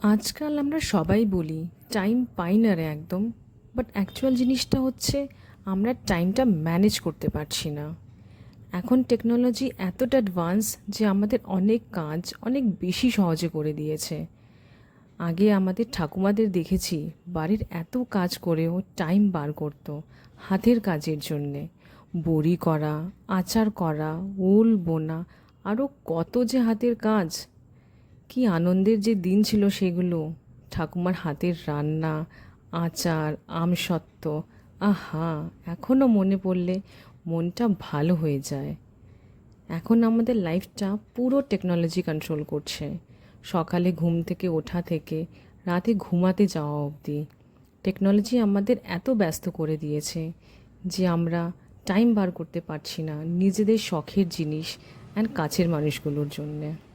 আজকাল আমরা সবাই বলি টাইম পাই না রে একদম। বাট অ্যাকচুয়াল জিনিসটা হচ্ছে আমরা টাইমটা ম্যানেজ করতে পারছি না। এখন টেকনোলজি এতটা অ্যাডভান্স যে আমাদের অনেক কাজ অনেক বেশি সহজে করে দিয়েছে। আগে আমাদের ঠাকুমাদের দেখেছি বাড়ির এত কাজ করেও টাইম বার করতো হাতের কাজের জন্যে। বড়ি করা, আচার করা, উল বোনা, আরও কত যে হাতের কাজ। কি আনন্দের যে দিন ছিল সেগুলো। ঠাকুমার হাতের রান্না, আচার, আমসত্ত্ব, আহা! এখনও মনে পড়লে মনটা ভালো হয়ে যায়। এখন আমাদের লাইফটা পুরো টেকনোলজি কন্ট্রোল করছে। সকালে ঘুম থেকে ওঠা থেকে রাতে ঘুমাতে যাওয়া অবধি টেকনোলজি আমাদের এত ব্যস্ত করে দিয়েছে যে আমরা টাইম বার করতে পারছি না নিজেদের শখের জিনিস অ্যান্ড কাছের মানুষগুলোর জন্যে।